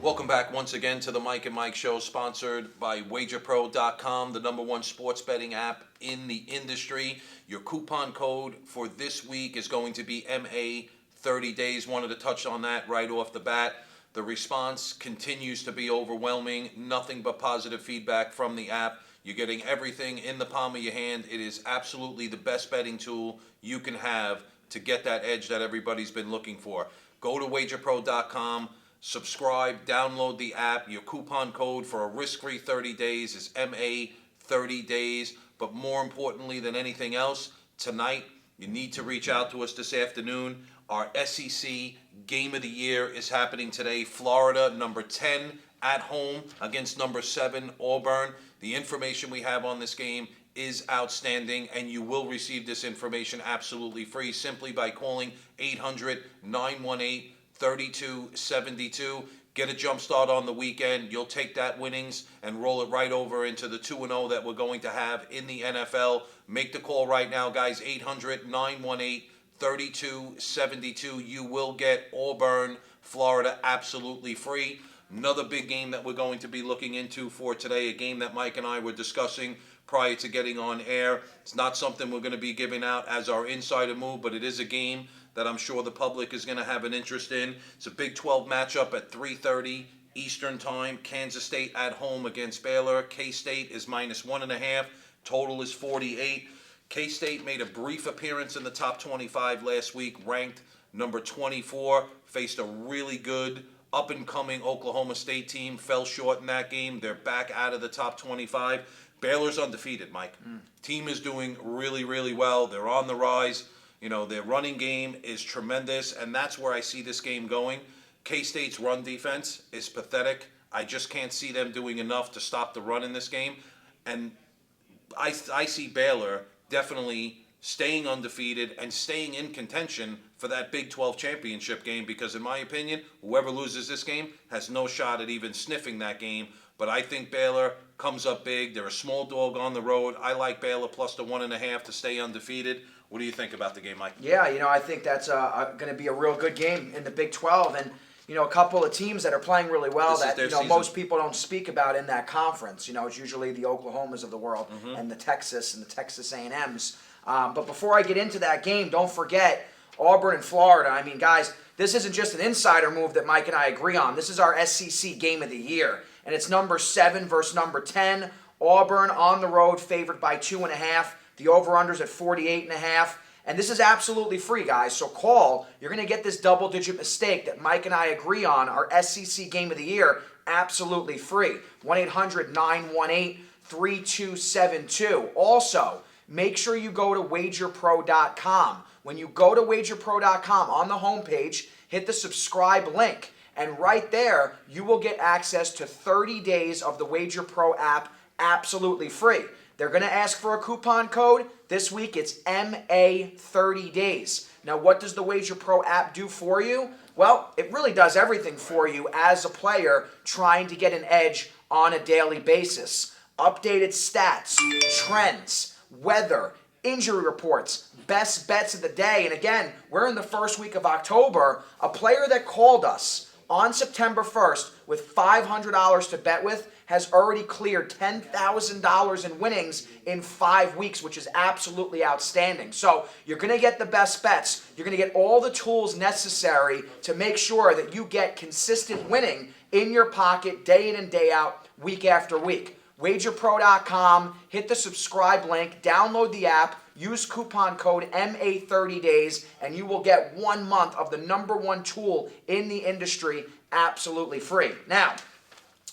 Welcome back once again to the Mike and Mike Show, sponsored by WagerPro.com, the #1 sports betting app in the industry. Your coupon code for this week is going to be MA30days. Wanted to touch on that right off the bat. The response continues to be overwhelming. Nothing but positive feedback from the app. You're getting everything in the palm of your hand. It is absolutely the best betting tool you can have to get that edge that everybody's been looking for. Go to WagerPro.com. Subscribe, download the app. Your coupon code for a risk-free 30 days is MA30days. But more importantly than anything else, tonight you need to reach out to us this afternoon. Our SEC Game of the Year is happening today. Florida, number 10 at home against number 7 Auburn. The information we have on this game is outstanding, and you will receive this information absolutely free simply by calling 800-918-3272. Get a jump start on the weekend. You'll take that winnings and roll it right over into the 2-0 that we're going to have in the NFL. Make the call right now, guys. 800-918-3272. You will get Auburn, Florida, absolutely free. Another big game that we're going to be looking into for today, a game that Mike and I were discussing prior to getting on air. It's not something we're going to be giving out as our insider move, but it is a game that I'm sure the public is going to have an interest in. It's a Big 12 matchup at 3:30 Eastern Time. Kansas State at home against Baylor. K-State is -1.5. Total is 48. K-State made a brief appearance in the top 25 last week, ranked number 24. Faced a really good up-and-coming Oklahoma State team. Fell short in that game. They're back out of the top 25. Baylor's undefeated, Mike. Team is doing really, really well. They're on the rise. You know, their running game is tremendous, and that's where I see this game going. K-State's run defense is pathetic. I just can't see them doing enough to stop the run in this game. And I see Baylor definitely staying undefeated and staying in contention for that Big 12 championship game, because in my opinion, whoever loses this game has no shot at even sniffing that game. But I think Baylor comes up big. They're a small dog on the road. I like Baylor plus the 1.5 to stay undefeated. What do you think about the game, Mike? Yeah, I think that's going to be a real good game in the Big 12. And, a couple of teams that are playing really well that, most people don't speak about in that conference. It's usually the Oklahomas of the world and the Texas A&Ms. But before I get into that game, don't forget Auburn and Florida. I mean, guys, this isn't just an insider move that Mike and I agree on. This is our SEC Game of the Year. And it's number 7 versus number 10. Auburn on the road, favored by 2.5. The over-under's at 48.5. And this is absolutely free, guys. So call. You're going to get this double-digit mistake that Mike and I agree on, our SEC Game of the Year, absolutely free. 1-800-918-3272. Also, make sure you go to WagerPro.com. When you go to WagerPro.com, on the homepage, hit the subscribe link. And right there, you will get access to 30 days of the Wager Pro app absolutely free. They're going to ask for a coupon code. This week, it's MA30days. Now, what does the Wager Pro app do for you? Well, it really does everything for you as a player trying to get an edge on a daily basis. Updated stats, trends, weather, injury reports, best bets of the day. And again, we're in the first week of October. A player that called us on September 1st with $500 to bet with has already cleared $10,000 in winnings in 5 weeks, which is absolutely outstanding. So you're going to get the best bets. You're going to get all the tools necessary to make sure that you get consistent winning in your pocket day in and day out, week after week. WagerPro.com, hit the subscribe link, download the app, use coupon code MA30days, and you will get 1 month of the #1 tool in the industry absolutely free. Now,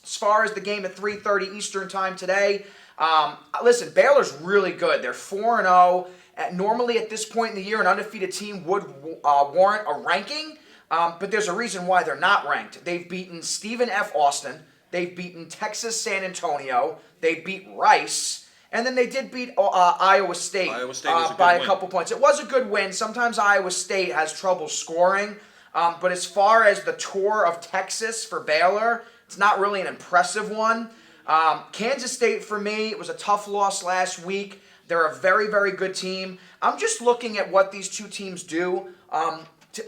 as far as the game at 3:30 Eastern Time today, listen, Baylor's really good. They're 4-0. Normally at this point in the year, an undefeated team would warrant a ranking, but there's a reason why they're not ranked. They've beaten Stephen F. Austin. They've beaten Texas San Antonio. They beat Rice. And then they did beat Iowa State, by a couple points. It was a good win. Sometimes Iowa State has trouble scoring. But as far as the tour of Texas for Baylor, it's not really an impressive one. Kansas State, for me, it was a tough loss last week. They're a very, very good team. I'm just looking at what these two teams do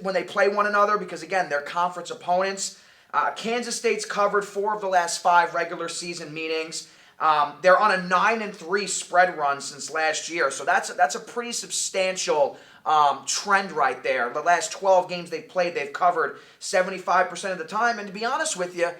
when they play one another because, again, they're conference opponents. Kansas State's covered 4 of the last 5 regular season meetings. They're on a 9-3 spread run since last year, so that's a pretty substantial trend right there. The last 12 games they've played, they've covered 75% of the time. And to be honest with you,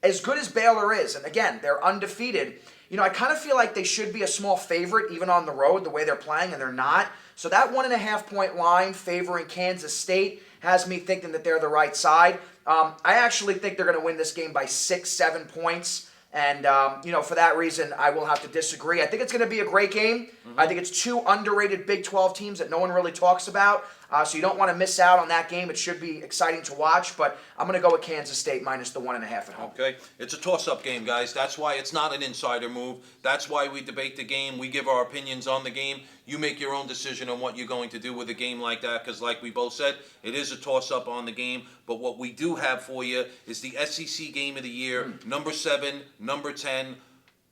as good as Baylor is, and again, they're undefeated, I kind of feel like they should be a small favorite even on the road, the way they're playing, and they're not. So that 1.5-point line favoring Kansas State has me thinking that they're the right side. I actually think they're going to win this game by 6-7 points. And, for that reason, I will have to disagree. I think it's going to be a great game. I think it's 2 underrated Big 12 teams that no one really talks about. So you don't want to miss out on that game. It should be exciting to watch. But I'm going to go with Kansas State minus the 1.5 at home. Okay. It's a toss-up game, guys. That's why it's not an insider move. That's why we debate the game. We give our opinions on the game. You make your own decision on what you're going to do with a game like that, because like we both said, it is a toss-up on the game. But what we do have for you is the SEC Game of the Year, number 7, number 10,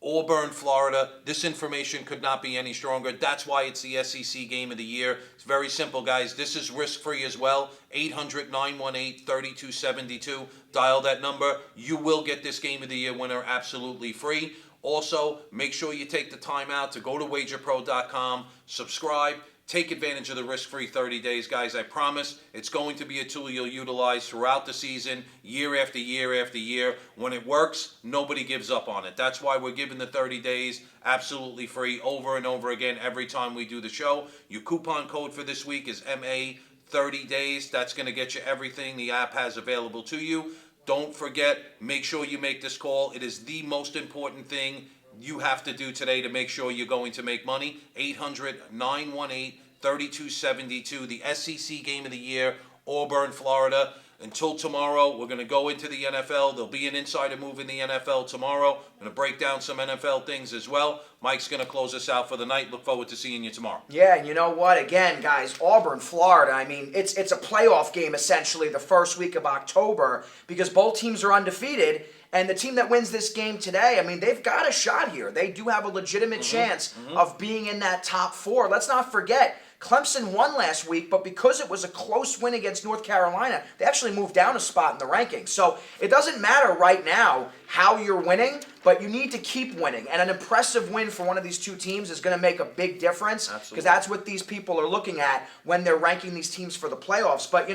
Auburn, Florida. This information could not be any stronger. That's why it's the SEC Game of the Year. It's very simple, guys. This is risk-free as well. 800-918-3272. Dial that number. You will get this Game of the Year winner absolutely free. Also, make sure you take the time out to go to wagerpro.com, subscribe, take advantage of the risk-free 30 days, guys. I promise it's going to be a tool you'll utilize throughout the season, year after year after year. When it works, nobody gives up on it. That's why we're giving the 30 days absolutely free over and over again every time we do the show. Your coupon code for this week is MA30days. That's going to get you everything the app has available to you. Don't forget, make sure you make this call. It is the most important thing you have to do today to make sure you're going to make money. 800-918-3272, the SEC Game of the Year, Auburn, Florida. Until tomorrow, we're going to go into the NFL. There'll be an insider move in the NFL tomorrow. I'm going to break down some NFL things as well. Mike's going to close us out for the night. Look forward to seeing you tomorrow. Yeah, and you know what? Again, guys, Auburn, Florida, I mean, it's a playoff game essentially the first week of October because both teams are undefeated. And the team that wins this game today, I mean, they've got a shot here. They do have a legitimate chance of being in that top 4. Let's not forget, Clemson won last week, but because it was a close win against North Carolina, they actually moved down a spot in the rankings. So it doesn't matter right now how you're winning, but you need to keep winning. And an impressive win for one of these two teams is going to make a big difference because that's what these people are looking at when they're ranking these teams for the playoffs. But,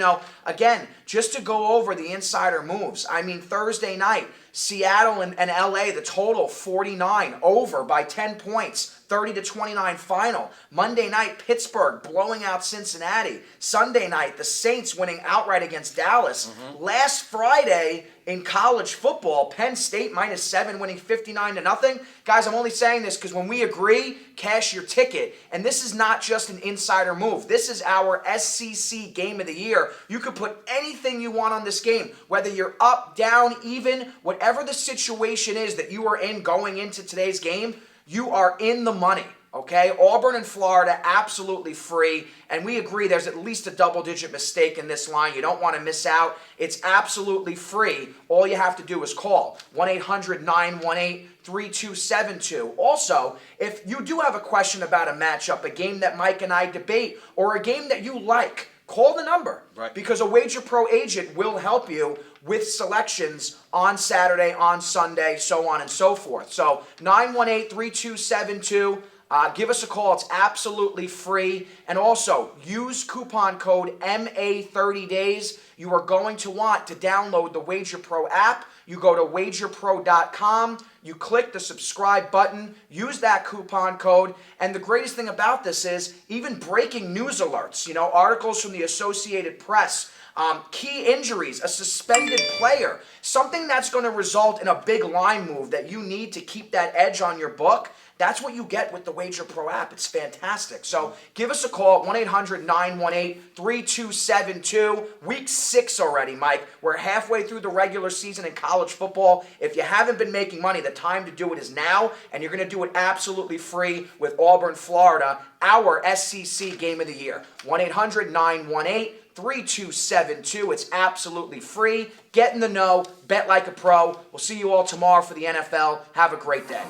again, just to go over the insider moves, I mean, Thursday night, Seattle and LA, the total 49, over by 10 points. 30-29 final. Monday night, Pittsburgh blowing out Cincinnati. Sunday night, the Saints winning outright against Dallas. Last Friday in college football, Penn State -7 winning 59-0. Guys, I'm only saying this because when we agree, cash your ticket. And this is not just an insider move. This is our SEC Game of the Year. You could put anything you want on this game, whether you're up, down, even, whatever the situation is that you are in going into today's game, you are in the money, okay? Auburn and Florida, absolutely free. And we agree there's at least a double-digit mistake in this line. You don't want to miss out. It's absolutely free. All you have to do is call 1-800-918-3272. Also, if you do have a question about a matchup, a game that Mike and I debate, or a game that you like, call the number. Right. Because a Wager Pro agent will help you with selections on Saturday, on Sunday, so on and so forth. So 918-3272. Give us a call. It's absolutely free. And also, use coupon code MA30days. You are going to want to download the Wager Pro app. You go to wagerpro.com. You click the subscribe button. Use that coupon code. And the greatest thing about this is even breaking news alerts, articles from the Associated Press, key injuries, a suspended player, something that's going to result in a big line move that you need to keep that edge on your book. That's what you get with the Wager Pro app. It's fantastic. So give us a call at 1-800-918-3272. Week 6 already, Mike. We're halfway through the regular season in college football. If you haven't been making money, the time to do it is now, and you're going to do it absolutely free with Auburn, Florida, our SEC Game of the Year. 1-800-918-3272. It's absolutely free. Get in the know. Bet like a pro. We'll see you all tomorrow for the NFL. Have a great day.